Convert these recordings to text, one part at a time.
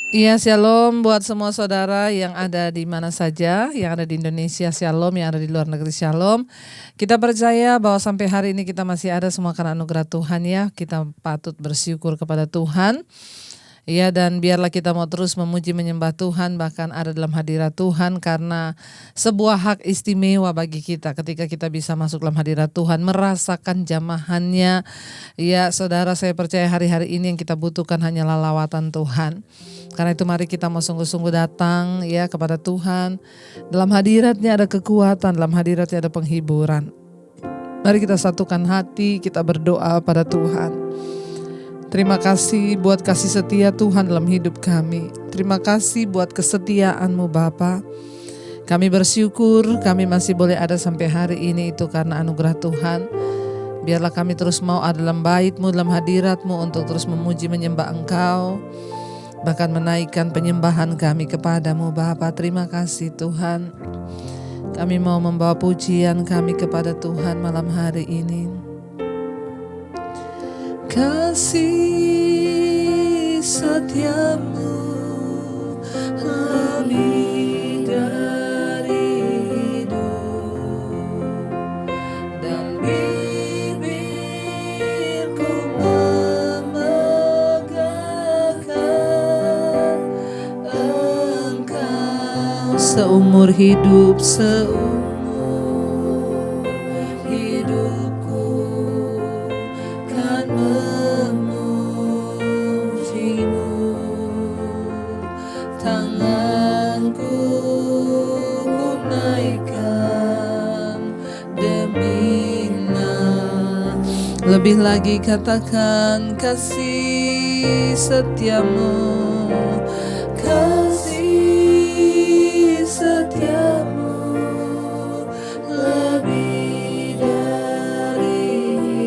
Iya, shalom buat semua saudara yang ada di mana saja, yang ada di Indonesia, shalom, yang ada di luar negeri, shalom. Kita percaya bahwa sampai hari ini kita masih ada semua karena anugerah Tuhan ya. Kita patut bersyukur kepada Tuhan. Ya, dan biarlah kita mau terus memuji menyembah Tuhan, bahkan ada dalam hadirat Tuhan, karena sebuah hak istimewa bagi kita ketika kita bisa masuk dalam hadirat Tuhan, merasakan jamahannya. Ya saudara, saya percaya hari-hari ini yang kita butuhkan hanyalah lawatan Tuhan. Karena itu mari kita mau sungguh-sungguh datang ya kepada Tuhan. Dalam hadiratnya ada kekuatan, dalam hadiratnya ada penghiburan. Mari kita satukan hati, kita berdoa pada Tuhan. Terima kasih buat kasih setia Tuhan dalam hidup kami. Terima kasih buat kesetiaan-Mu Bapa. Kami bersyukur kami masih boleh ada sampai hari ini, itu karena anugerah Tuhan. Biarlah kami terus mau ada dalam bait-Mu, dalam hadirat-Mu untuk terus memuji menyembah Engkau. Bahkan menaikkan penyembahan kami kepadamu Bapa. Terima kasih Tuhan. Kami mau membawa pujian kami kepada Tuhan malam hari ini. Kasih setiamu lebih dari hidup, dan bibirku memegahkan Engkau seumur hidup, lebih lagi katakan kasih setiamu, kasih setiamu lebih dari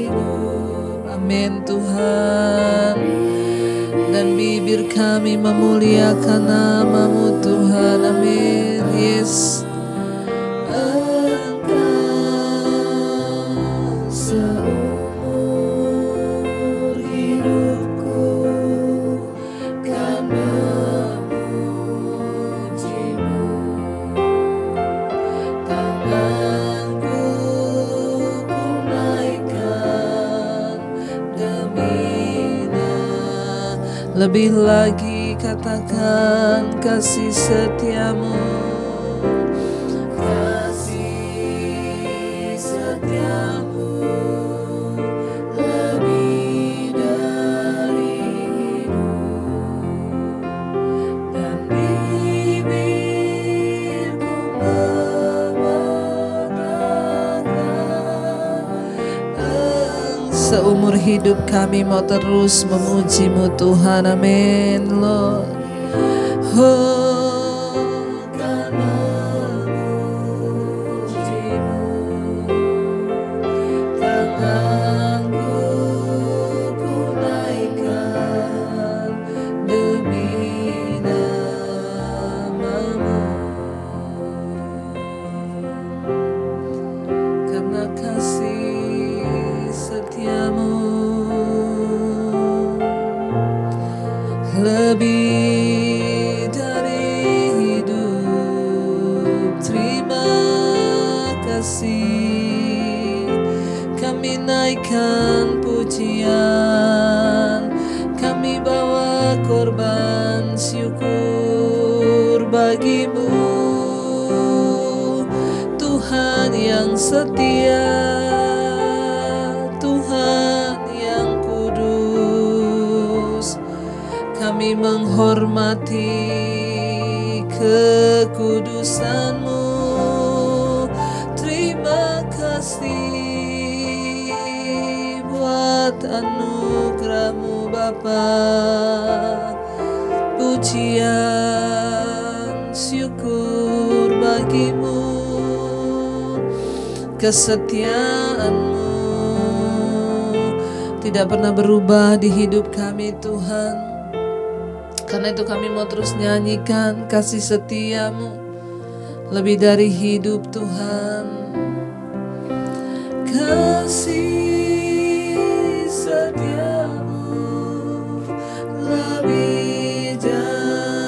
hidup. Amin Tuhan. Dan bibir kami memuliakan nama-Mu Tuhan. Amin. Yes. Lebih lagi katakan kasih setiamu, kasih setiamu lebih dari hidup, dan bibirku memegahkan. Seumur hidup kami mau terus memuji-Mu Tuhan. Amin Lord. Karena memuji-Mu, tanganku ku naikkan demi nama-Mu. Karena kasih setiamu lebih dari hidup. Terima kasih. Kami naikkan pujian, kami bawa korban syukur bagi-Mu, Tuhan yang setia, kami menghormati kekudusan-Mu. Terima kasih buat anugerah-Mu Bapa. Pujian syukur bagi-Mu, kesetiaan-Mu tidak pernah berubah di hidup kami Tuhan. Karena itu kami mau terus nyanyikan kasih setiamu lebih dari hidup Tuhan. Kasih setiamu lebih dari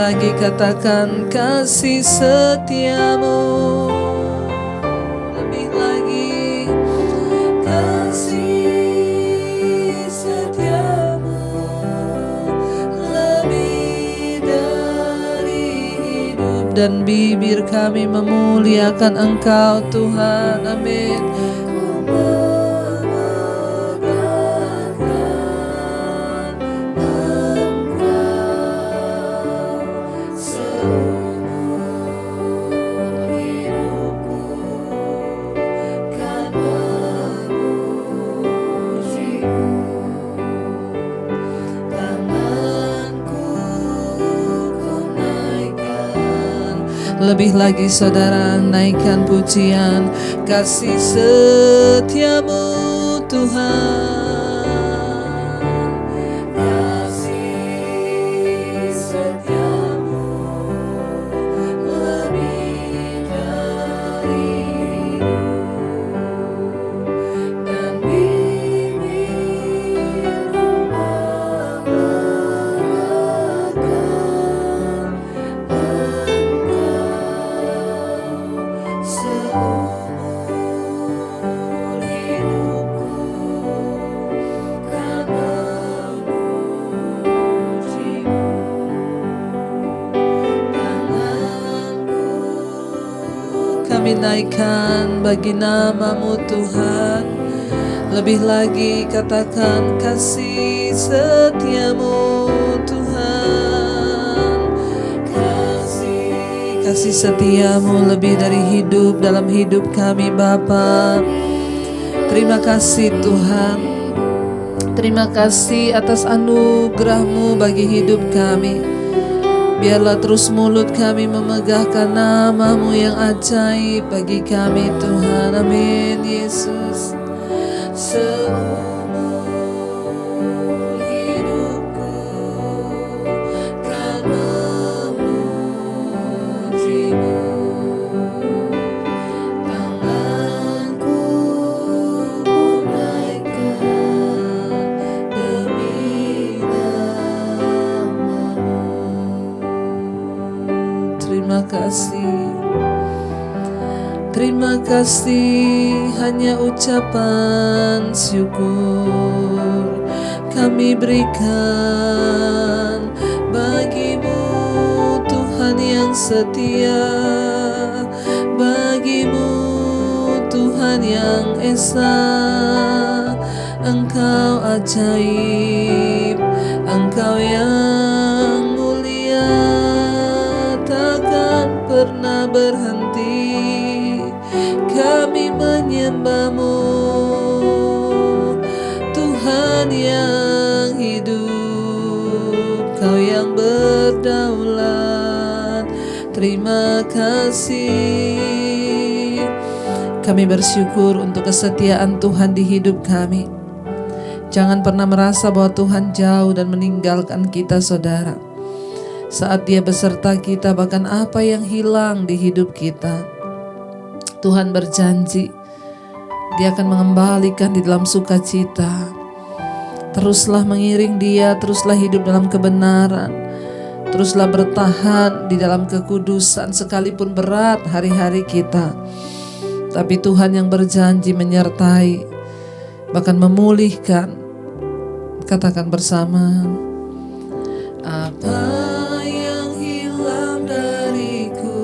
lagi katakan kasih setiamu. Lebih lagi kasih setiamu, lebih dari hidup dan bibir kami memuliakan Engkau Tuhan. Amin. Lebih lagi saudara, naikkan pujian kasih setiamu Tuhan. Kasih setiamu lebih dari hidup dan bibirku memberkatan seumur hidupku kan memujimu. Tanganku kami naikkan bagi nama-Mu Tuhan. Lebih lagi katakan kasih setiamu Tuhan. Kasih setiamu lebih dari hidup dalam hidup kami Bapa. Terima kasih Tuhan. Terima kasih atas anugerah-Mu bagi hidup kami. Biarlah terus mulut kami memegahkan nama-Mu yang ajaib bagi kami Tuhan. Amin Yesus. Seumur hidupku kan memujimu. Tanganku ku naikkan demi nama-Mu. Terima kasih. Terima kasih, hanya ucapan syukur kami berikan bagi-Mu Tuhan yang setia, bagi-Mu Tuhan yang esa. Engkau ajaib, Engkau yang mulia, takkan pernah berhenti. Kami menyembah-Mu, Tuhan yang hidup, Kau yang berdaulat. Terima kasih. Kami bersyukur untuk kesetiaan Tuhan di hidup kami. Jangan pernah merasa bahwa Tuhan jauh dan meninggalkan kita saudara. Saat Dia beserta kita, bahkan apa yang hilang di hidup kita, Tuhan berjanji Dia akan mengembalikan di dalam sukacita. Teruslah mengiring Dia, teruslah hidup dalam kebenaran, teruslah bertahan di dalam kekudusan sekalipun berat hari-hari kita. Tapi Tuhan yang berjanji menyertai, bahkan memulihkan. Katakan bersama, apa yang hilang dariku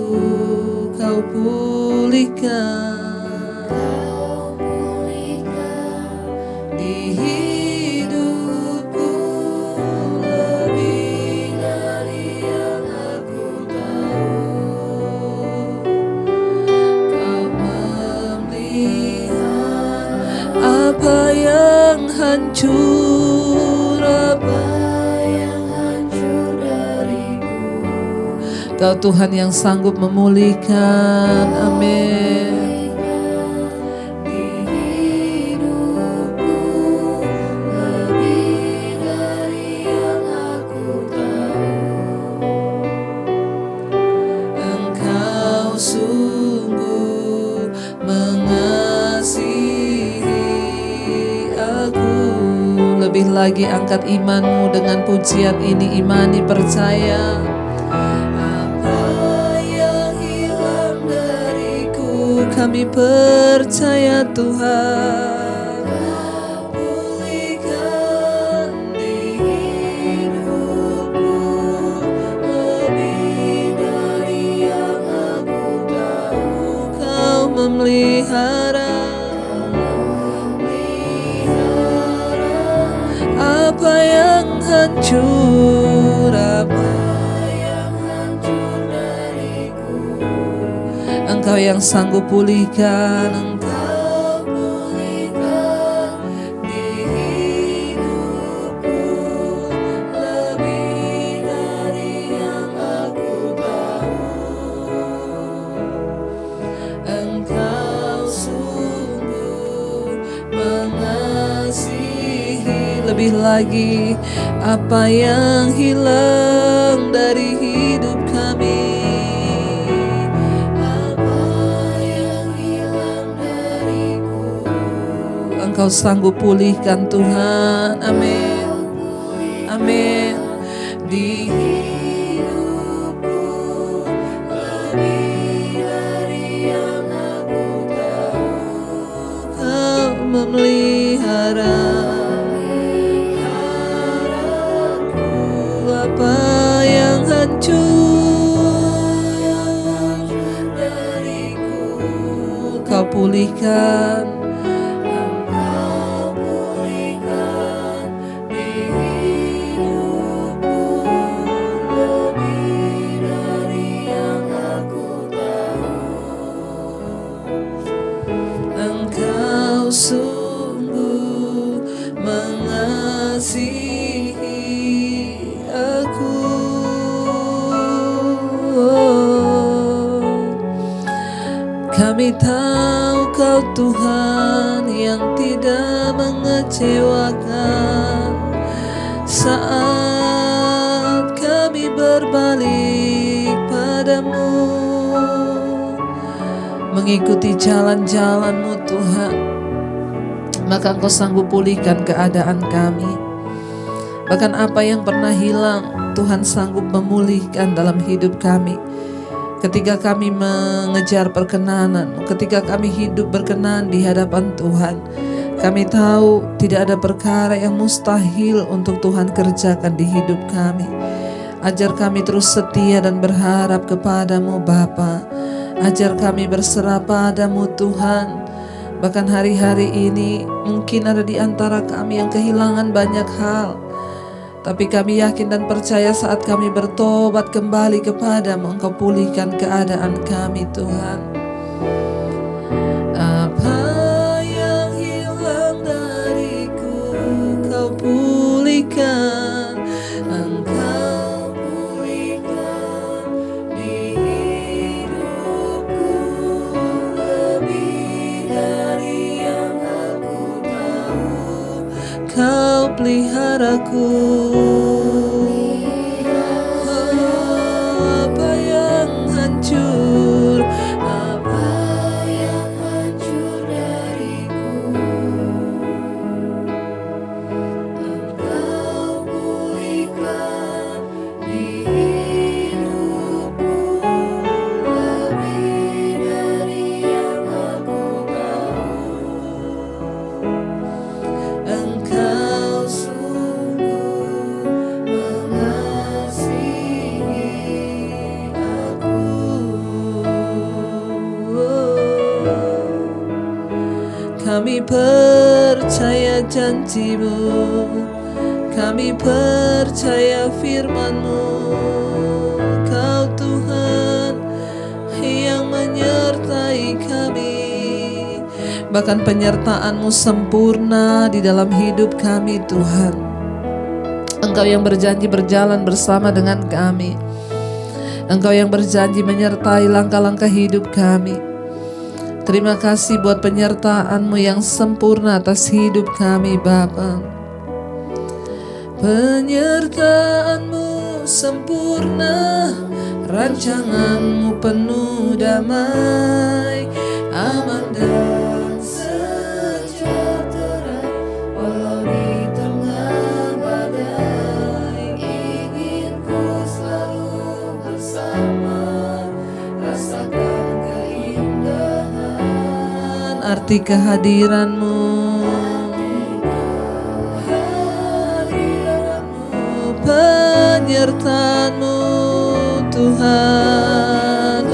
Kau pulihkan. Kau pulihkan di hidupku lebih dari yang aku tahu. Kau melihat apa yang hancur, apa yang hancur dariku. Kau Tuhan yang sanggup memulihkan. Amin. Di hidupku lebih dari yang aku tahu. Engkau sungguh mengasihi aku. Lebih lagi angkat imanmu dengan pujian ini. Imani, percaya kami percaya Tuhan. Pulihkan di hidupku lebih dari yang aku tahu. Kau memelihara apa yang hancur, apa yang hancur dariku. Engkau yang sanggup pulihkan, Engkau pulihkan di hidupku lebih dari yang aku tahu. Engkau sungguh mengasihi lebih lagi apa yang hilang dari hidup kami. Apa yang hilang dariku, Engkau sanggup pulihkan Tuhan. Amin. Amin. Di hidupku lebih dari yang aku tahu. Kau memelihara apa yang hancur dariku. Kau pulihkan, Engkau pulihkan di hidupku lebih dari yang aku tahu. Engkau sungguh mengasihi aku. Kami tahu Kau Tuhan yang tidak mengecewakan. Saat kami berbalik padamu, mengikuti jalan-jalan-Mu Tuhan, maka Engkau sanggup pulihkan keadaan kami. Bahkan apa yang pernah hilang, Tuhan sanggup memulihkan dalam hidup kami. Ketika kami mengejar perkenanan, ketika kami hidup berkenan di hadapan Tuhan, kami tahu tidak ada perkara yang mustahil untuk Tuhan kerjakan di hidup kami. Ajar kami terus setia dan berharap kepadamu Bapa. Ajar kami berserah padamu Tuhan. Bahkan hari-hari ini mungkin ada di antara kami yang kehilangan banyak hal, tapi kami yakin dan percaya saat kami bertobat kembali kepadamu, Engkau pulihkan keadaan kami Tuhan. Apa yang hilang dariku, Kau pulihkan. Engkau pulihkan di hidupku lebih dari yang aku tahu. Kau peliharaku. Apa yang hancur, apa yang hancur dariku, Engkau pulihkan di hidupku lebih dari yang aku tahu. Engkau sungguh mengasihi aku. Kami percaya janji-Mu, kami percaya firman-Mu. Kau Tuhan yang menyertai kami. Bahkan penyertaan-Mu sempurna di dalam hidup kami Tuhan. Engkau yang berjanji berjalan bersama dengan kami. Engkau yang berjanji menyertai langkah-langkah hidup kami. Terima kasih buat penyertaan-Mu yang sempurna atas hidup kami Bapa. Penyertaan-Mu sempurna, rancangan-Mu penuh damai, aman dan sejahtera. Walau di tengah badai, ingin ku selalu bersama, rasakan keindahan Arti kehadiran-Mu, penyertaan-Mu Tuhan.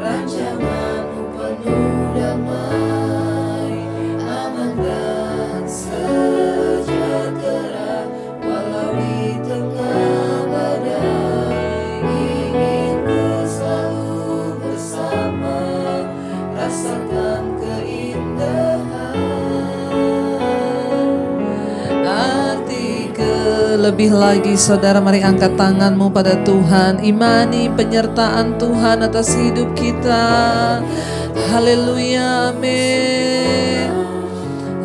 Rancangan-Mu penuh damai, aman dan sejahtera, walau di tengah badai. Ingin ku selalu bersama, rasakan keindahan. Lebih lagi saudara, mari angkat tanganmu pada Tuhan, imani penyertaan Tuhan atas hidup kita. Haleluya, amin.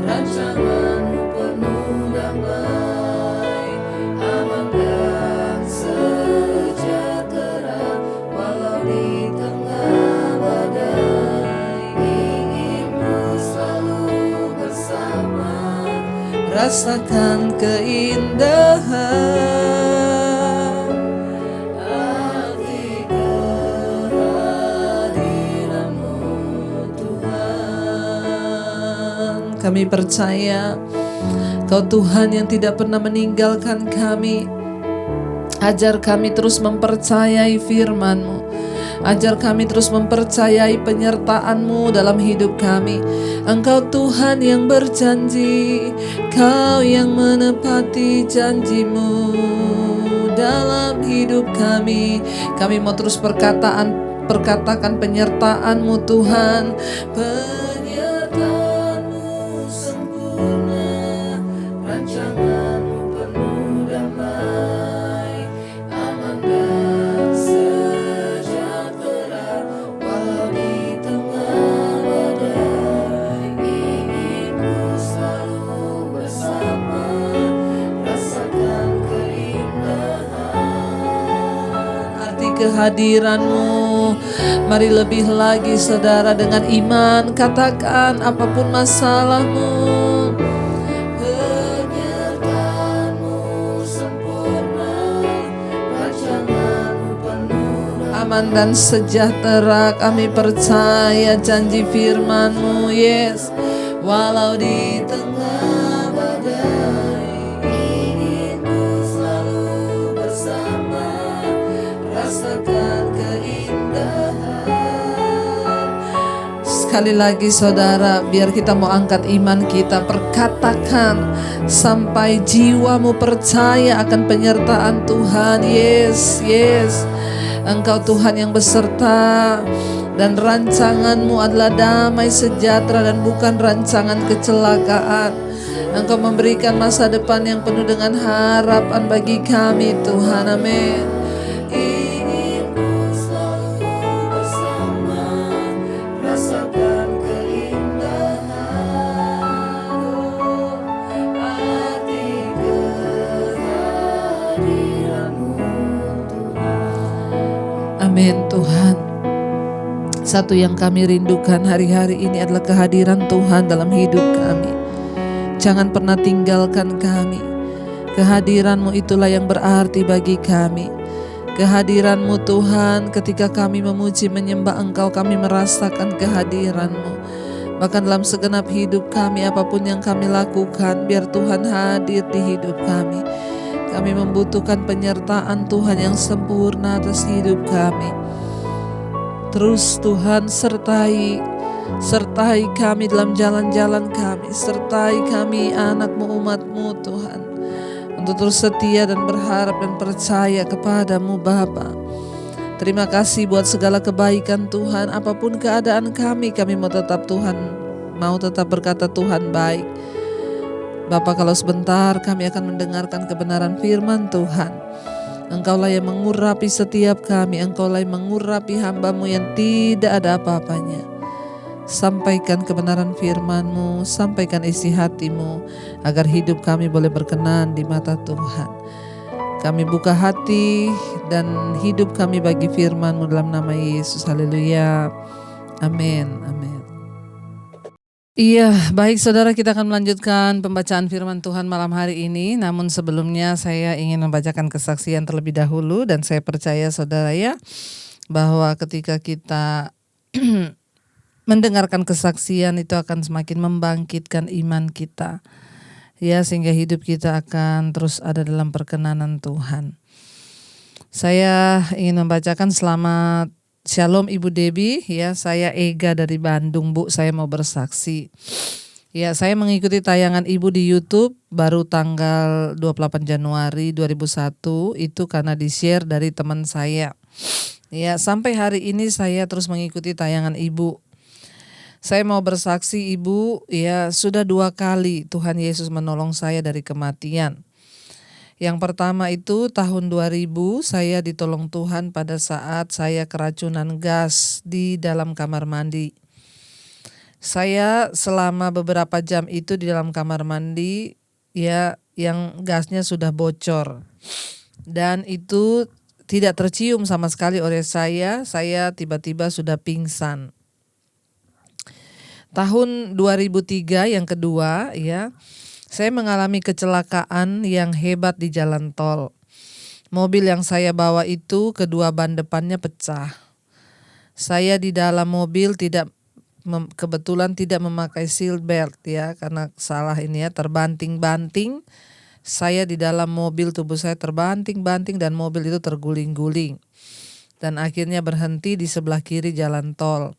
Rancangan-Mu penuh damai, aman dan sejahtera, walau di tengah badai. Ingin ku selalu bersama, Rasakan keindahan. arti kehadiran-Mu Tuhan, kami percaya Kau Tuhan yang tidak pernah meninggalkan kami. Ajar kami terus mempercayai firman-Mu. Ajar kami terus mempercayai penyertaan-Mu dalam hidup kami. Engkau Tuhan yang berjanji, Kau yang menepati janji-Mu dalam hidup kami. Kami mau terus perkatakan penyertaan-Mu Tuhan. Penyertaan-Mu sempurna, rancangan-Mu penuh damai, aman dan sejahtera, walau di tengah badai. Ingin ku selalu bersama, rasakan keindahan. Arti kehadiran-Mu, mari lebih lagi saudara, dengan iman katakan apapun masalahmu. Penyertaan-Mu sempurna, rancangan-Mu penuh Aman dan sejahtera, kami percaya janji firman-Mu, yes. Walau di tengah badai. Ingin ku selalu bersama, rasakan keindahan. Sekali lagi saudara, biar kita mau angkat iman kita, perkatakan sampai jiwamu percaya akan penyertaan Tuhan. Yes, yes. Engkau Tuhan yang beserta, dan rancangan-Mu adalah damai sejahtera dan bukan rancangan kecelakaan. Engkau memberikan masa depan yang penuh dengan harapan bagi kami Tuhan, amin. Ingin ku selalu bersama, rasakan keindahan. Arti kehadiran-Mu Tuhan. Amin Tuhan. Satu yang kami rindukan hari-hari ini adalah kehadiran Tuhan dalam hidup kami. Jangan pernah tinggalkan kami. Kehadiran-Mu itulah yang berarti bagi kami. Kehadiran-Mu Tuhan, ketika kami memuji menyembah Engkau, kami merasakan kehadiran-Mu. Bahkan dalam segenap hidup kami, apapun yang kami lakukan, biar Tuhan hadir di hidup kami. Kami membutuhkan penyertaan Tuhan yang sempurna atas hidup kami. Terus Tuhan sertai kami dalam jalan-jalan kami. Sertai kami anak-Mu, umat-Mu Tuhan, untuk terus setia dan berharap dan percaya kepadamu Bapa. Terima kasih buat segala kebaikan Tuhan. Apapun keadaan kami mau tetap berkata Tuhan baik. Bapa, kalau sebentar kami akan mendengarkan kebenaran firman Tuhan. Engkaulah yang mengurapi setiap kami. Engkaulah yang mengurapi hamba-Mu yang tidak ada apa-apanya. Sampaikan kebenaran firman-Mu, sampaikan isi hati-Mu, agar hidup kami boleh berkenan di mata Tuhan. Kami buka hati dan hidup kami bagi firman-Mu dalam nama Yesus. Haleluya. Amin. Amin. Iya, baik saudara, kita akan melanjutkan pembacaan firman Tuhan malam hari ini. Namun sebelumnya saya ingin membacakan kesaksian terlebih dahulu, dan saya percaya saudara ya, bahwa ketika kita mendengarkan kesaksian itu akan semakin membangkitkan iman kita. Ya, sehingga hidup kita akan terus ada dalam perkenanan Tuhan. Saya ingin membacakan selamat Shalom Ibu Debbie, ya, saya Ega dari Bandung, Bu. Saya mau bersaksi. Ya, saya mengikuti tayangan Ibu di YouTube baru tanggal 28 Januari 2001 itu karena di-share dari teman saya. Ya, sampai hari ini saya terus mengikuti tayangan Ibu. Saya mau bersaksi Ibu, ya, sudah 2 kali Tuhan Yesus menolong saya dari kematian. Yang pertama itu tahun 2000 saya ditolong Tuhan pada saat saya keracunan gas di dalam kamar mandi. Saya selama beberapa jam itu di dalam kamar mandi, ya, yang gasnya sudah bocor. Dan itu tidak tercium sama sekali oleh saya tiba-tiba sudah pingsan. Tahun 2003 yang kedua, ya, saya mengalami kecelakaan yang hebat di jalan tol. Mobil yang saya bawa itu kedua ban depannya pecah. Saya di dalam mobil kebetulan tidak memakai seat belt, ya, karena salah ini, ya, terbanting-banting. Saya di dalam mobil, tubuh saya terbanting-banting dan mobil itu terguling-guling. Dan akhirnya berhenti di sebelah kiri jalan tol.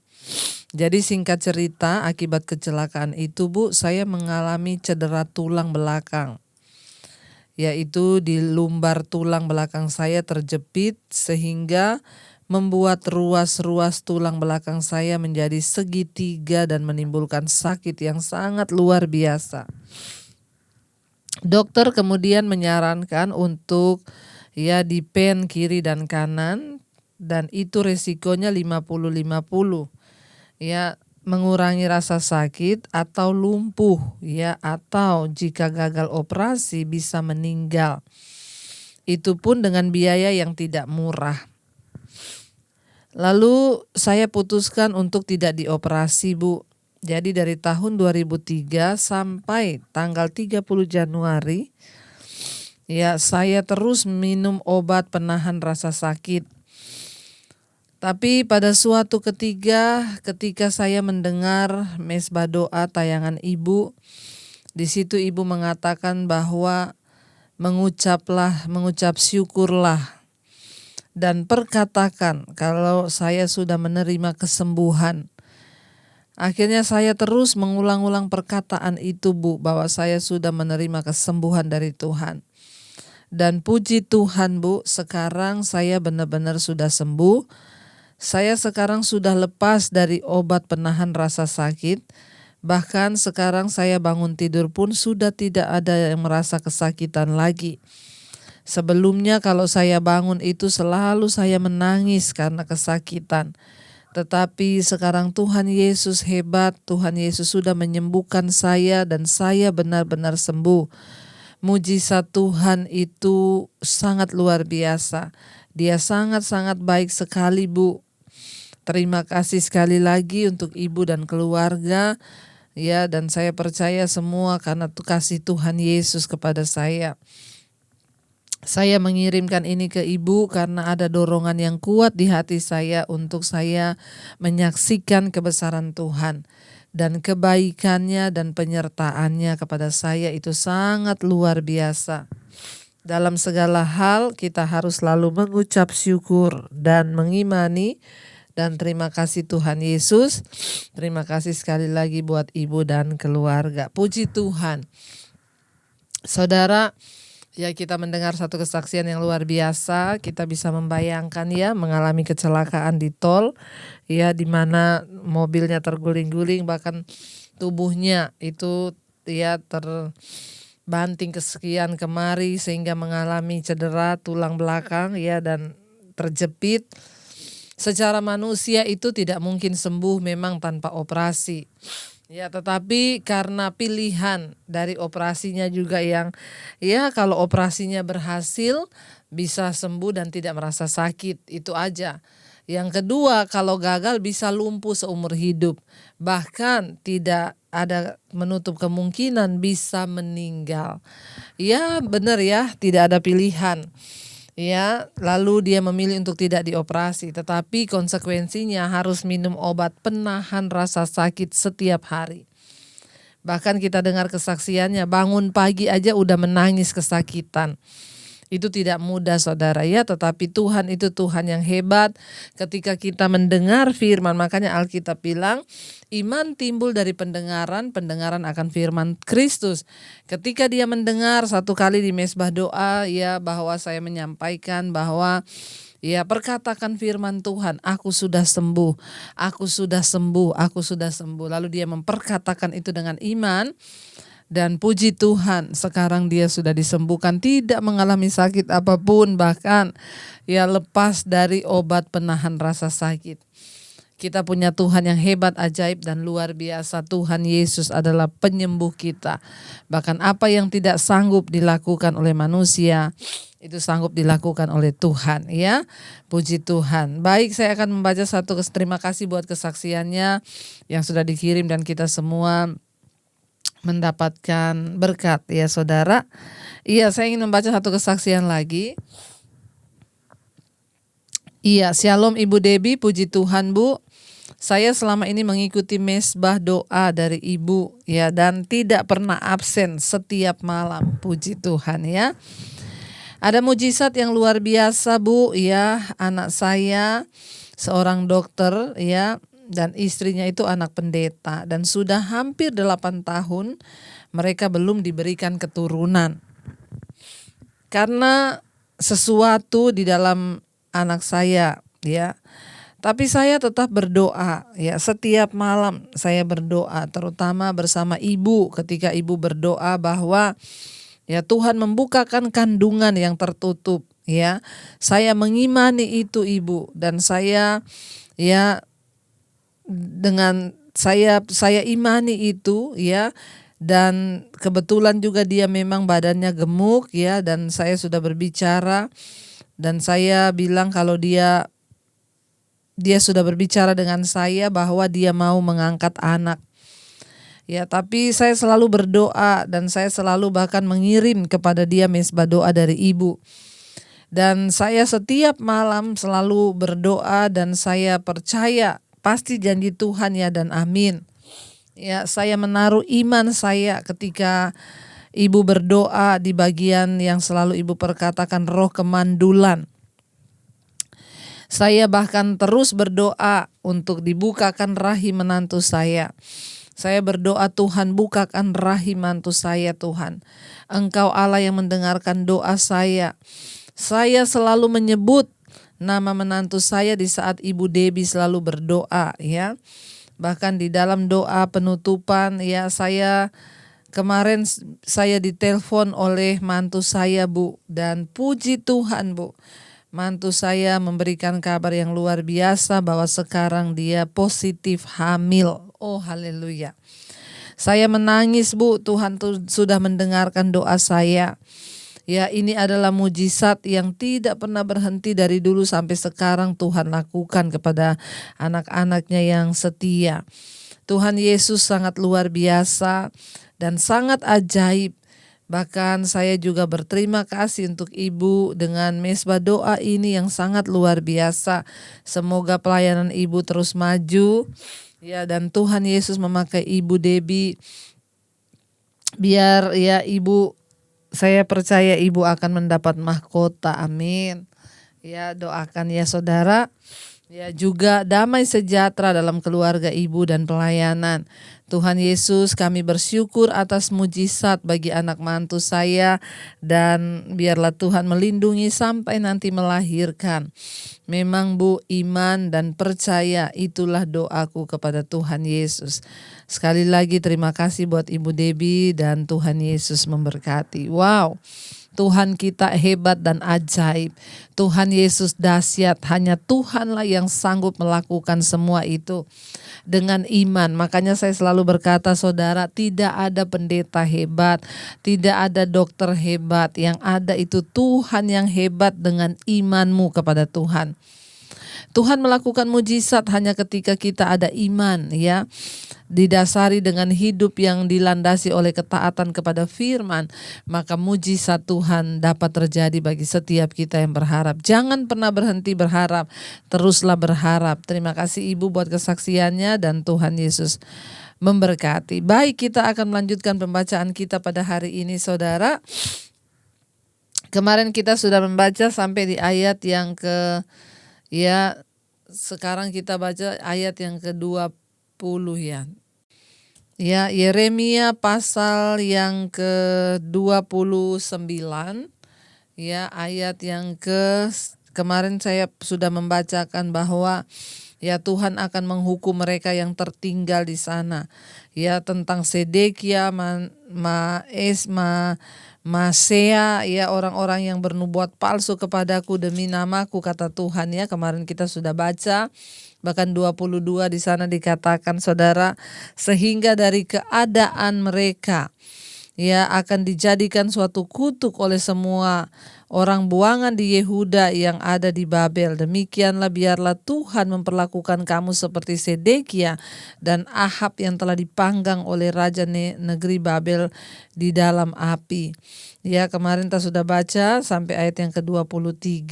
Jadi singkat cerita, akibat kecelakaan itu, Bu, saya mengalami cedera tulang belakang. Yaitu di lumbar tulang belakang saya terjepit sehingga membuat ruas-ruas tulang belakang saya menjadi segitiga dan menimbulkan sakit yang sangat luar biasa. Dokter kemudian menyarankan untuk, ya, dipen kiri dan kanan, dan itu resikonya 50-50. Ya, mengurangi rasa sakit atau lumpuh, ya, atau jika gagal operasi bisa meninggal. Itu pun dengan biaya yang tidak murah. Lalu saya putuskan untuk tidak dioperasi, Bu. Jadi dari tahun 2003 sampai tanggal 30 Januari, ya, saya terus minum obat penahan rasa sakit. Tapi pada suatu ketika saya mendengar mesbah doa tayangan Ibu, di situ Ibu mengatakan bahwa mengucap syukurlah dan perkatakan kalau saya sudah menerima kesembuhan. Akhirnya saya terus mengulang-ulang perkataan itu, Bu, bahwa saya sudah menerima kesembuhan dari Tuhan. Dan puji Tuhan, Bu, sekarang saya benar-benar sudah sembuh. Saya sekarang sudah lepas dari obat penahan rasa sakit. Bahkan sekarang saya bangun tidur pun sudah tidak ada yang merasa kesakitan lagi. Sebelumnya kalau saya bangun itu selalu saya menangis karena kesakitan. Tetapi sekarang Tuhan Yesus hebat, Tuhan Yesus sudah menyembuhkan saya dan saya benar-benar sembuh. Mujizat Tuhan itu sangat luar biasa. Dia sangat-sangat baik sekali, Bu. Terima kasih sekali lagi untuk Ibu dan keluarga. Ya, dan saya percaya semua karena kasih Tuhan Yesus kepada saya. Saya mengirimkan ini ke Ibu karena ada dorongan yang kuat di hati saya untuk saya menyaksikan kebesaran Tuhan. Dan kebaikannya dan penyertaannya kepada saya itu sangat luar biasa. Dalam segala hal kita harus selalu mengucap syukur dan mengimani. Dan terima kasih Tuhan Yesus. Terima kasih sekali lagi buat Ibu dan keluarga. Puji Tuhan. Saudara, ya, kita mendengar satu kesaksian yang luar biasa. Kita bisa membayangkan, ya, mengalami kecelakaan di tol, ya, di mana mobilnya terguling-guling, bahkan tubuhnya itu, ya, terbanting kesekian kemari sehingga mengalami cedera tulang belakang, ya, dan terjepit. Secara manusia itu tidak mungkin sembuh memang tanpa operasi. Ya, tetapi karena pilihan dari operasinya juga yang, ya, kalau operasinya berhasil bisa sembuh dan tidak merasa sakit, itu aja. Yang kedua, kalau gagal bisa lumpuh seumur hidup. Bahkan tidak ada menutup kemungkinan bisa meninggal. Ya, benar, ya, tidak ada pilihan. Ya, lalu dia memilih untuk tidak dioperasi, tetapi konsekuensinya harus minum obat penahan rasa sakit setiap hari. Bahkan kita dengar kesaksiannya, bangun pagi aja udah menangis kesakitan. Itu tidak mudah saudara ya, tetapi Tuhan itu Tuhan yang hebat. Ketika kita mendengar firman, makanya Alkitab bilang iman timbul dari pendengaran, pendengaran akan firman Kristus. Ketika dia mendengar satu kali di mesbah doa ya, bahwa saya menyampaikan bahwa ya, perkatakan firman Tuhan, aku sudah sembuh, aku sudah sembuh, aku sudah sembuh. Lalu dia memperkatakan itu dengan iman. Dan puji Tuhan, sekarang dia sudah disembuhkan, tidak mengalami sakit apapun, bahkan ya lepas dari obat penahan rasa sakit. Kita punya Tuhan yang hebat, ajaib dan luar biasa. Tuhan Yesus adalah penyembuh kita. Bahkan apa yang tidak sanggup dilakukan oleh manusia, itu sanggup dilakukan oleh Tuhan ya. Puji Tuhan. Baik, saya akan membaca satu terima kasih buat kesaksiannya yang sudah dikirim dan kita semua mendapatkan berkat ya saudara. Iya, saya ingin membaca satu kesaksian lagi. Iya, Shalom Ibu Debbie, puji Tuhan Bu. Saya selama ini mengikuti mesbah doa dari Ibu ya, dan tidak pernah absen setiap malam, puji Tuhan ya. Ada mujizat yang luar biasa Bu ya, anak saya seorang dokter ya, dan istrinya itu anak pendeta, dan sudah hampir 8 tahun mereka belum diberikan keturunan. Karena sesuatu di dalam anak saya ya. Tapi saya tetap berdoa ya, setiap malam saya berdoa, terutama bersama Ibu ketika Ibu berdoa bahwa ya Tuhan membukakan kandungan yang tertutup ya. Saya mengimani itu Ibu, dan saya ya dengan saya imani itu ya, dan kebetulan juga dia memang badannya gemuk ya, dan saya sudah berbicara dan saya bilang kalau dia sudah berbicara dengan saya bahwa dia mau mengangkat anak. Ya, tapi saya selalu berdoa dan saya selalu bahkan mengirim kepada dia mesbah doa dari Ibu. Dan saya setiap malam selalu berdoa dan saya percaya pasti janji Tuhan ya, dan amin. Ya, saya menaruh iman saya ketika Ibu berdoa di bagian yang selalu Ibu perkatakan roh kemandulan. Saya bahkan terus berdoa untuk dibukakan rahim menantu saya. Saya berdoa, Tuhan bukakan rahim mantu saya Tuhan. Engkau Allah yang mendengarkan doa saya. Saya selalu menyebut nama menantu saya di saat Ibu Debbie selalu berdoa ya. Bahkan di dalam doa penutupan ya, kemarin saya ditelepon oleh mantu saya Bu, dan puji Tuhan Bu, mantu saya memberikan kabar yang luar biasa bahwa sekarang dia positif hamil. Oh haleluya. Saya menangis Bu, Tuhan sudah mendengarkan doa saya. Ya, ini adalah mujizat yang tidak pernah berhenti dari dulu sampai sekarang Tuhan lakukan kepada anak-anaknya yang setia. Tuhan Yesus sangat luar biasa dan sangat ajaib. Bahkan saya juga berterima kasih untuk Ibu dengan mesbah doa ini yang sangat luar biasa. Semoga pelayanan Ibu terus maju. Ya, dan Tuhan Yesus memakai Ibu Debbie. Biar ya Ibu, saya percaya Ibu akan mendapat mahkota, amin. Ya, doakan ya saudara. Ya, juga damai sejahtera dalam keluarga Ibu dan pelayanan. Tuhan Yesus, kami bersyukur atas mujizat bagi anak mantu saya, dan biarlah Tuhan melindungi sampai nanti melahirkan. Memang Bu, iman dan percaya itulah doaku kepada Tuhan Yesus. Sekali lagi terima kasih buat Ibu Debbie dan Tuhan Yesus memberkati. Wow. Tuhan kita hebat dan ajaib. Tuhan Yesus dahsyat. Hanya Tuhanlah yang sanggup melakukan semua itu dengan iman. Makanya saya selalu berkata saudara, tidak ada pendeta hebat, tidak ada dokter hebat. Yang ada itu Tuhan yang hebat dengan imanmu kepada Tuhan. Tuhan melakukan mujizat hanya ketika kita ada iman, ya. Didasari dengan hidup yang dilandasi oleh ketaatan kepada firman, maka mujizat Tuhan dapat terjadi bagi setiap kita yang berharap. Jangan pernah berhenti berharap, teruslah berharap. Terima kasih Ibu buat kesaksiannya, dan Tuhan Yesus memberkati. Baik, kita akan melanjutkan pembacaan kita pada hari ini, saudara. Kemarin kita sudah membaca sampai di ayat yang sekarang kita baca ayat yang ke-20 ya. Ya, Yeremia pasal yang ke-29, ya, ayat yang kemarin saya sudah membacakan bahwa ya Tuhan akan menghukum mereka yang tertinggal di sana. Ya, tentang Sedekia, Masea, ya, orang-orang yang bernubuat palsu kepadaku demi namaku, kata Tuhan, ya. Kemarin kita sudah baca, bahkan 22 di sana dikatakan, saudara, sehingga dari keadaan mereka ya akan dijadikan suatu kutuk oleh semua orang buangan di Yehuda yang ada di Babel. Demikianlah biarlah Tuhan memperlakukan kamu seperti Sedekia dan Ahab yang telah dipanggang oleh raja negeri Babel di dalam api. Ya, kemarin kita sudah baca sampai ayat yang ke-23.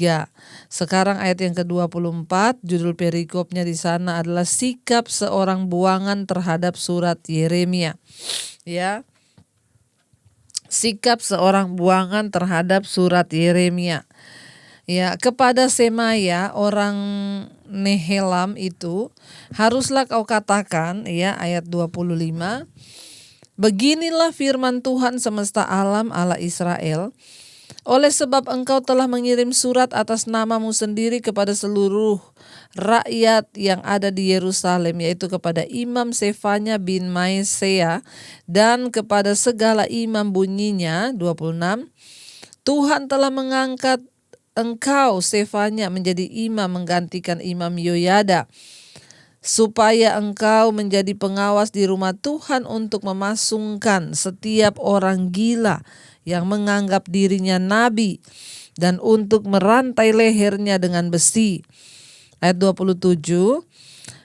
Sekarang ayat yang ke-24, judul perikopnya di sana adalah sikap seorang buangan terhadap surat Yeremia. Ya. Sikap seorang buangan terhadap surat Yeremia. Ya, kepada Semaya orang Nehelam itu haruslah kau katakan, ya, ayat 25. Beginilah firman Tuhan semesta alam, Allah Israel. Oleh sebab engkau telah mengirim surat atas namamu sendiri kepada seluruh rakyat yang ada di Yerusalem, yaitu kepada Imam Sefanya bin Maesea dan kepada segala imam, bunyinya 26. Tuhan telah mengangkat engkau Sefanya menjadi imam menggantikan Imam Yoyada, supaya engkau menjadi pengawas di rumah Tuhan untuk memasungkan setiap orang gila yang menganggap dirinya nabi dan untuk merantai lehernya dengan besi. Ayat 27.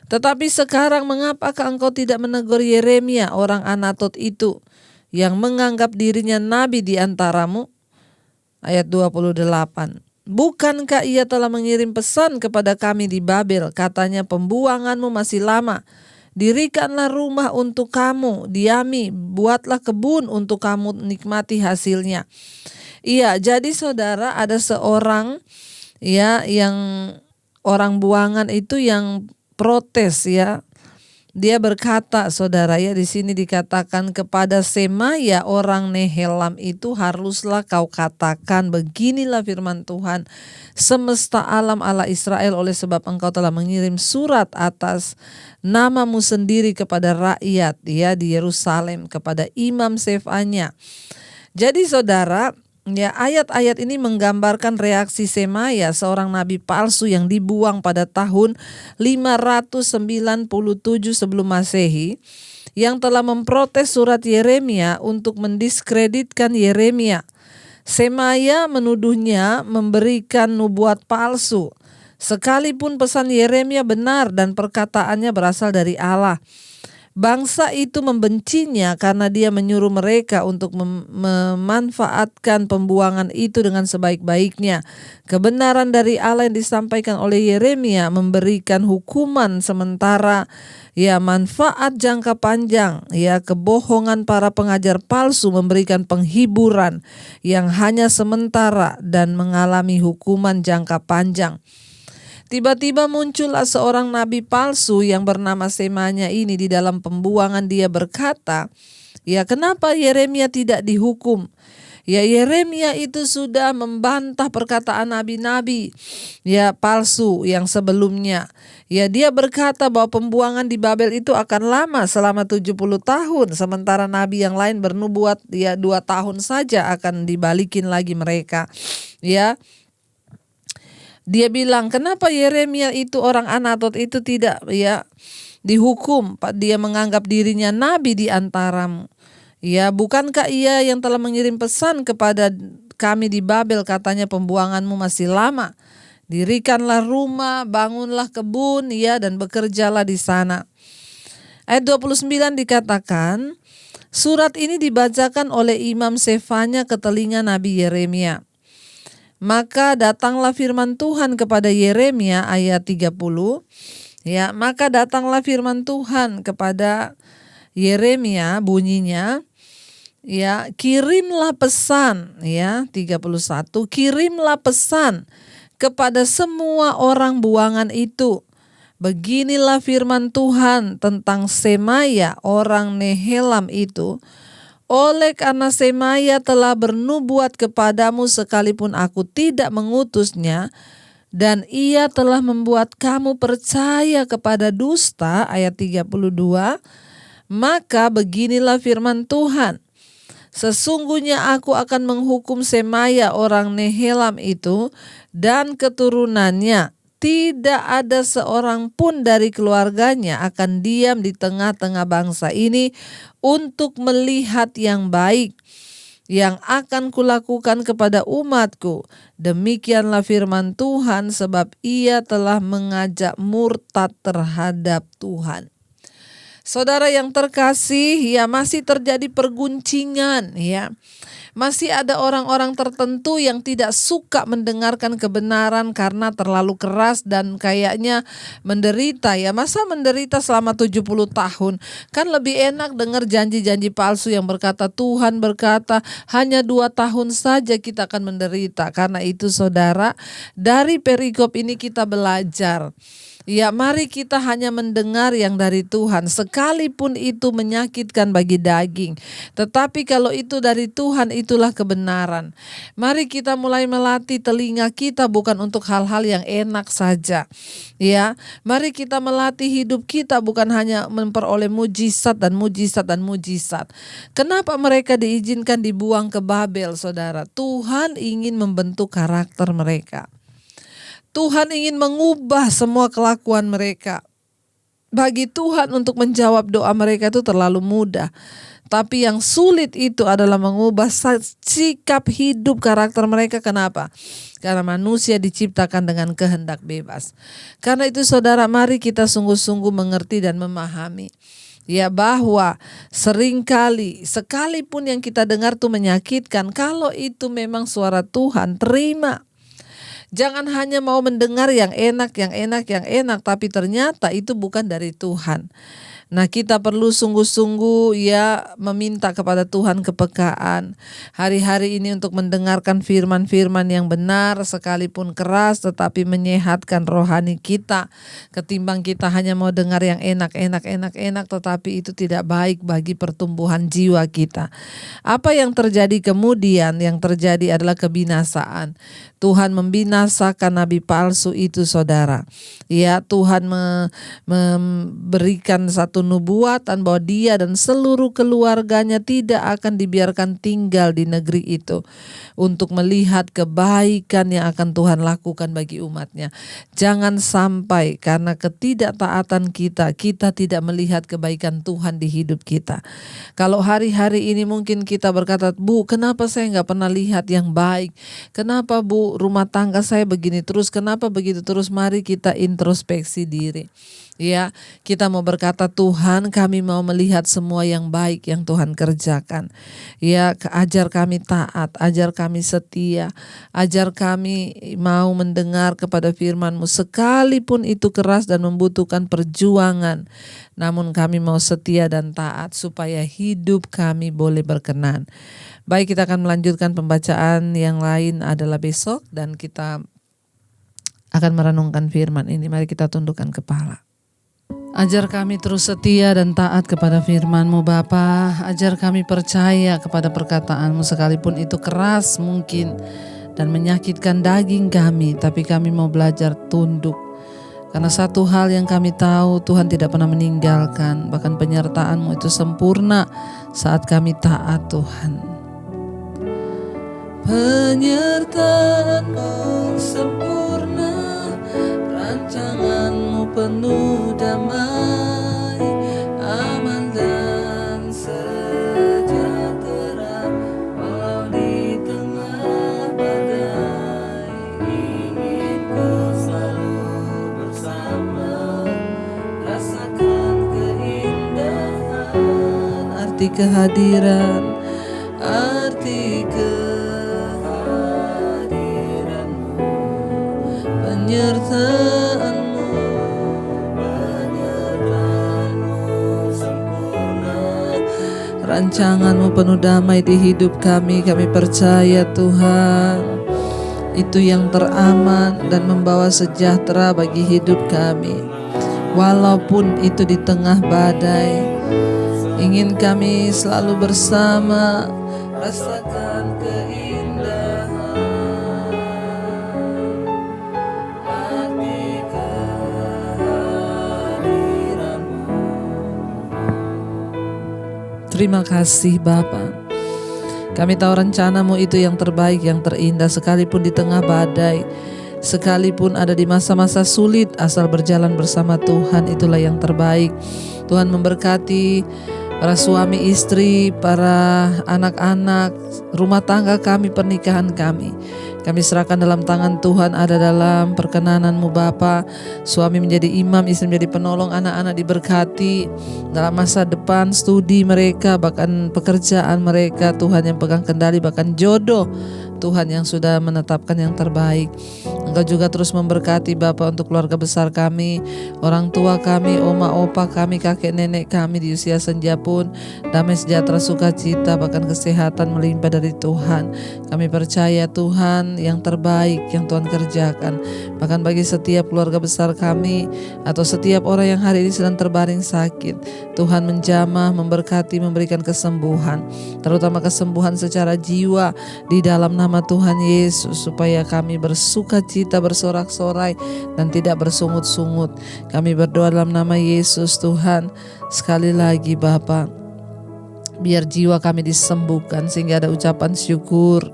Tetapi sekarang mengapakah engkau tidak menegur Yeremia orang Anatot itu yang menganggap dirinya nabi di antaramu? Ayat 28. Bukankah ia telah mengirim pesan kepada kami di Babel, katanya pembuanganmu masih lama. Dirikanlah rumah untuk kamu diami, buatlah kebun untuk kamu nikmati hasilnya. Iya, jadi saudara, ada seorang ya yang orang buangan itu yang protes, ya. Dia berkata, saudara, ya, di sini dikatakan kepada Semaya orang Nehelam itu haruslah kau katakan, beginilah firman Tuhan semesta alam Allah Israel, oleh sebab engkau telah mengirim surat atas namamu sendiri kepada rakyat, ya, di Yerusalem, kepada Imam Sefanya. Jadi saudara, ya, ayat-ayat ini menggambarkan reaksi Semaya, seorang nabi palsu yang dibuang pada tahun 597 sebelum Masehi, yang telah memprotes surat Yeremia untuk mendiskreditkan Yeremia. Semaya menuduhnya memberikan nubuat palsu, sekalipun pesan Yeremia benar dan perkataannya berasal dari Allah. Bangsa itu membencinya karena dia menyuruh mereka untuk memanfaatkan pembuangan itu dengan sebaik-baiknya. Kebenaran dari Allah yang disampaikan oleh Yeremia memberikan hukuman sementara, ya, manfaat jangka panjang. Ya, kebohongan para pengajar palsu memberikan penghiburan yang hanya sementara dan mengalami hukuman jangka panjang. Tiba-tiba muncullah seorang nabi palsu yang bernama Semanya ini di dalam pembuangan. Dia berkata, ya, kenapa Yeremia tidak dihukum? Ya, Yeremia itu sudah membantah perkataan nabi-nabi, ya, palsu yang sebelumnya. Ya, dia berkata bahwa pembuangan di Babel itu akan lama selama 70 tahun. Sementara nabi yang lain bernubuat, ya, 2 tahun saja akan dibalikin lagi mereka. Ya, dia bilang, kenapa Yeremia itu orang Anatot itu tidak, ya, dihukum? Dia menganggap dirinya nabi di antaramu. Ya, bukankah ia yang telah mengirim pesan kepada kami di Babel, katanya pembuanganmu masih lama. Dirikanlah rumah, bangunlah kebun, ya, dan bekerjalah di sana. Ayat 29 dikatakan, surat ini dibacakan oleh Imam Sefanya ke telinga Nabi Yeremia. Maka datanglah firman Tuhan kepada Yeremia, ayat 30. Ya, maka datanglah firman Tuhan kepada Yeremia, bunyinya, ya, kirimlah pesan, ya, 31, kirimlah pesan kepada semua orang buangan itu. Beginilah firman Tuhan tentang Semaya orang Nehelam itu. Oleh karena Semaya telah bernubuat kepadamu sekalipun aku tidak mengutusnya, dan ia telah membuat kamu percaya kepada dusta, ayat 32, maka beginilah firman Tuhan. Sesungguhnya aku akan menghukum Semaya orang Nehelam itu dan keturunannya. Tidak ada seorang pun dari keluarganya akan diam di tengah-tengah bangsa ini untuk melihat yang baik yang akan kulakukan kepada umatku. Demikianlah firman Tuhan, sebab ia telah mengajak murtad terhadap Tuhan. Saudara yang terkasih, ya, masih terjadi perguncingan, ya. Masih ada orang-orang tertentu yang tidak suka mendengarkan kebenaran karena terlalu keras dan kayaknya menderita, ya. Masa menderita selama 70 tahun? Kan lebih enak dengar janji-janji palsu yang berkata, Tuhan berkata hanya 2 tahun saja kita akan menderita. Karena itu saudara, dari perikop ini kita belajar, ya, mari kita hanya mendengar yang dari Tuhan, sekalipun itu menyakitkan bagi daging. Tetapi kalau itu dari Tuhan, itulah kebenaran. Mari kita mulai melatih telinga kita bukan untuk hal-hal yang enak saja. Ya, mari kita melatih hidup kita bukan hanya memperoleh mujizat dan mujizat dan mujizat. Kenapa mereka diizinkan dibuang ke Babel, saudara? Tuhan ingin membentuk karakter mereka. Tuhan ingin mengubah semua kelakuan mereka. Bagi Tuhan untuk menjawab doa mereka itu terlalu mudah. Tapi yang sulit itu adalah mengubah sikap hidup karakter mereka. Kenapa? Karena manusia diciptakan dengan kehendak bebas. Karena itu saudara, mari kita sungguh-sungguh mengerti dan memahami, ya, bahwa seringkali sekalipun yang kita dengar tuh menyakitkan, kalau itu memang suara Tuhan, terima. Jangan hanya mau mendengar yang enak, tapi ternyata itu bukan dari Tuhan. Nah, kita perlu sungguh-sungguh, ya, meminta kepada Tuhan kepekaan hari-hari ini untuk mendengarkan firman-firman yang benar, sekalipun keras tetapi menyehatkan rohani kita, ketimbang kita hanya mau dengar yang enak tetapi itu tidak baik bagi pertumbuhan jiwa kita. Apa yang terjadi kemudian? Yang terjadi adalah kebinasaan. Tuhan membinasakan nabi palsu itu, saudara. Ya, Tuhan memberikan satu nubuatan bahwa dia dan seluruh keluarganya tidak akan dibiarkan tinggal di negeri itu untuk melihat kebaikan yang akan Tuhan lakukan bagi umatnya. Jangan sampai karena ketidaktaatan kita tidak melihat kebaikan Tuhan di hidup kita. Kalau hari-hari ini mungkin kita berkata, Bu, kenapa saya nggak pernah lihat yang baik? Kenapa, Bu, rumah tangga saya begini terus? Kenapa begitu terus? Mari kita introspeksi diri. Ya, kita mau berkata, Tuhan, kami mau melihat semua yang baik yang Tuhan kerjakan. Ya, ajar kami taat, ajar kami setia, ajar kami mau mendengar kepada firman-Mu sekalipun itu keras dan membutuhkan perjuangan. Namun kami mau setia dan taat supaya hidup kami boleh berkenan. Baik, kita akan melanjutkan pembacaan yang lain adalah besok dan kita akan merenungkan firman ini. Mari kita tundukkan kepala. Ajar kami terus setia dan taat kepada firman-Mu, Bapa. Ajar kami percaya kepada perkataan-Mu sekalipun itu keras mungkin dan menyakitkan daging kami, tapi kami mau belajar tunduk. Karena satu hal yang kami tahu, Tuhan tidak pernah meninggalkan, bahkan penyertaan-Mu itu sempurna saat kami taat, Tuhan. Penyertaan-Mu sempurna, rancangan-Mu penuh damai, aman dan sejahtera, walau di tengah badai. Ingin ku arti kehadiran, arti kehadiranmu, penyertaanmu, penyertaanmu sempurna, rancanganmu penuh damai di hidup kami. Kami percaya Tuhan, itu yang teraman dan membawa sejahtera bagi hidup kami. Walaupun itu di tengah badai, ingin kami selalu bersama, rasakan keindahan, arti kehadiranmu. Terima kasih Bapa. Kami tahu rencanamu itu yang terbaik, yang terindah, sekalipun di tengah badai, sekalipun ada di masa-masa sulit, asal berjalan bersama Tuhan, itulah yang terbaik. Tuhan memberkati para suami istri, para anak-anak, rumah tangga kami, pernikahan kami. Kami serahkan dalam tangan Tuhan, ada dalam perkenanan-Mu Bapa. Suami menjadi imam, istri menjadi penolong, anak-anak diberkati dalam masa depan, studi mereka, bahkan pekerjaan mereka. Tuhan yang pegang kendali, bahkan jodoh Tuhan yang sudah menetapkan yang terbaik. Engkau juga terus memberkati Bapa untuk keluarga besar kami, orang tua kami, oma opa kami, kakek nenek kami di usia senja pun damai sejahtera sukacita, bahkan kesehatan melimpah dari Tuhan. Kami percaya Tuhan yang terbaik yang Tuhan kerjakan, bahkan bagi setiap keluarga besar kami atau setiap orang yang hari ini sedang terbaring sakit, Tuhan menjamah, memberkati, memberikan kesembuhan, terutama kesembuhan secara jiwa di dalam nama Tuhan Yesus, supaya kami bersuka cita, bersorak-sorai dan tidak bersungut-sungut. Kami berdoa dalam nama Yesus Tuhan. Sekali lagi Bapa, biar jiwa kami disembuhkan sehingga ada ucapan syukur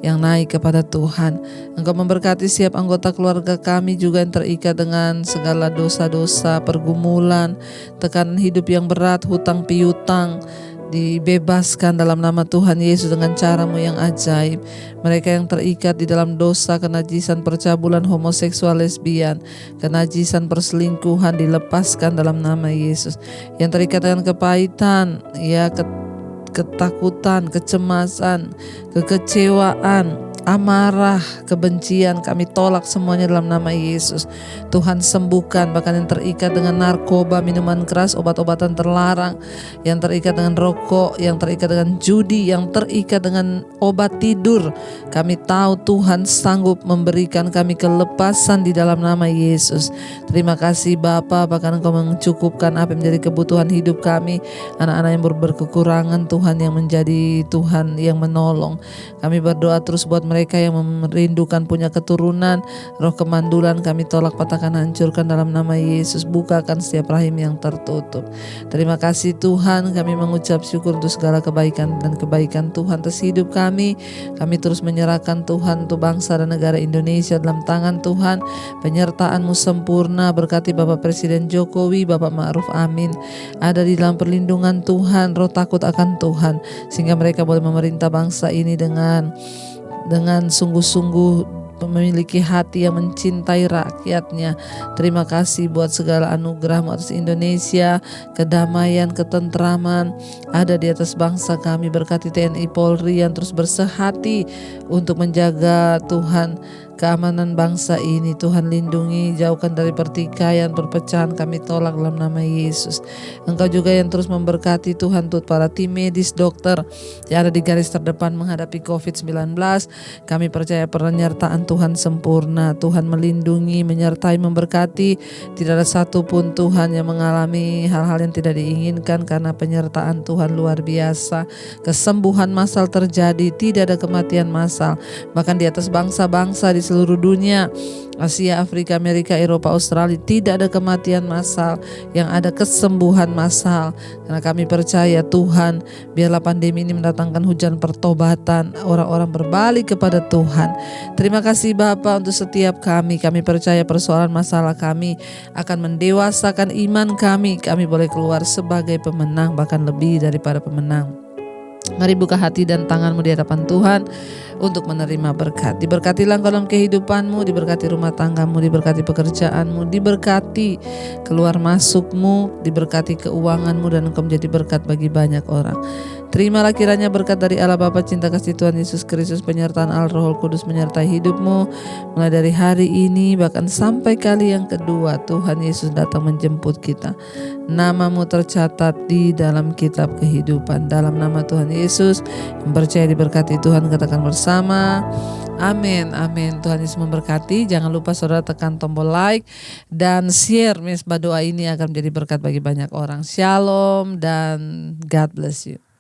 yang naik kepada Tuhan. Engkau memberkati setiap anggota keluarga kami juga yang terikat dengan segala dosa-dosa, pergumulan, tekanan hidup yang berat, hutang piutang, dibebaskan dalam nama Tuhan Yesus dengan cara-Mu yang ajaib. Mereka yang terikat di dalam dosa, kenajisan, percabulan, homoseksual, lesbian, kenajisan, perselingkuhan, dilepaskan dalam nama Yesus. Yang terikat dengan kepahitan, ya, ketakutan, kecemasan, kekecewaan, amarah, kebencian, kami tolak semuanya dalam nama Yesus. Tuhan sembuhkan, bahkan yang terikat dengan narkoba, minuman keras, obat-obatan terlarang, yang terikat dengan rokok, yang terikat dengan judi, yang terikat dengan obat tidur. Kami tahu Tuhan sanggup memberikan kami kelepasan di dalam nama Yesus. Terima kasih Bapa, bahkan Engkau mencukupkan apa yang menjadi kebutuhan hidup kami. Anak-anak yang berkekurangan, Tuhan yang menjadi Tuhan yang menolong. Kami berdoa terus buat mereka yang merindukan punya keturunan, roh kemandulan kami tolak, patahkan, hancurkan dalam nama Yesus. Bukakan setiap rahim yang tertutup. Terima kasih Tuhan, kami mengucap syukur untuk segala kebaikan dan kebaikan Tuhan atas hidup kami. Kami terus menyerahkan Tuhan untuk bangsa dan negara Indonesia dalam tangan Tuhan. Penyertaan-Mu sempurna, berkati Bapak Presiden Jokowi, Bapak Ma'ruf Amin, ada di dalam perlindungan Tuhan, roh takut akan Tuhan, sehingga mereka boleh memerintah bangsa ini dengan sungguh-sungguh, memiliki hati yang mencintai rakyatnya. Terima kasih buat segala anugerah-Mu atas Indonesia, kedamaian, ketentraman ada di atas bangsa kami. Berkati TNI Polri yang terus bersehati untuk menjaga Tuhan keamanan bangsa ini. Tuhan lindungi, jauhkan dari pertikaian, perpecahan, kami tolak dalam nama Yesus. Engkau juga yang terus memberkati Tuhan untuk para tim medis, dokter yang ada di garis terdepan menghadapi COVID-19. Kami percaya penyertaan Tuhan sempurna. Tuhan melindungi, menyertai, memberkati. Tidak ada satupun Tuhan yang mengalami hal-hal yang tidak diinginkan, karena penyertaan Tuhan luar biasa. Kesembuhan massal terjadi, tidak ada kematian massal. Bahkan di atas bangsa-bangsa di seluruh dunia, Asia, Afrika, Amerika, Eropa, Australia, tidak ada kematian massal, yang ada kesembuhan massal. Karena kami percaya Tuhan, biarlah pandemi ini mendatangkan hujan pertobatan, orang-orang berbalik kepada Tuhan. Terima kasih Bapa untuk setiap kami percaya persoalan masalah kami akan mendewasakan iman kami boleh keluar sebagai pemenang, bahkan lebih daripada pemenang. Mari buka hati dan tanganmu di hadapan Tuhan untuk menerima berkat. Diberkatilah engkau dalam kehidupanmu, diberkati rumah tanggamu, diberkati pekerjaanmu, diberkati keluar masukmu, diberkati keuanganmu, dan engkau menjadi berkat bagi banyak orang. Terimalah kiranya berkat dari Allah Bapa, cinta kasih Tuhan Yesus Kristus, penyertaan Allah Roh Kudus menyertai hidupmu mulai dari hari ini bahkan sampai kali yang kedua Tuhan Yesus datang menjemput kita. Namamu tercatat di dalam kitab kehidupan. Dalam nama Tuhan Yesus, yang percaya diberkati Tuhan katakan bersama, amin, amin. Tuhan Yesus memberkati. Jangan lupa saudara tekan tombol like dan share mesbah doa ini akan menjadi berkat bagi banyak orang. Shalom dan God bless you.